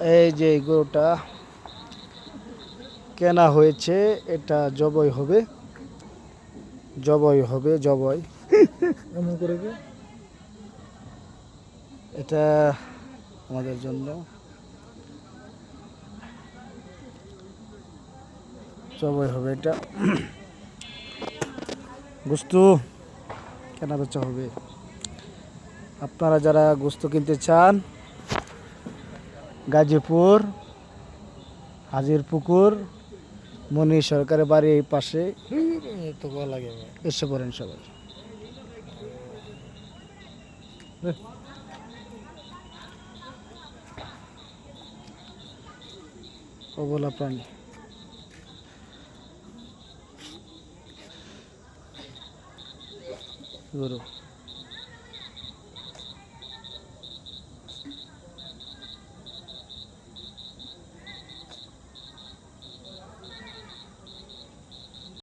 এই যে গরুটা কেনা হয়েছে, এটা জবাই হবে, জবাই এমন করে কি? এটা আমাদের জন্য জবাই হবে, এটা গোস্ত কেনা বেচা হবে। আপনারা যারা গোস্ত কিনতে চান, গাজীপুর হাজিরপুকুর মনি সরকারের বাড়ির এই পাশে তো ভালো লাগে ভাই। এসে পড়েন সবাই। অবলা প্রাণী গরু।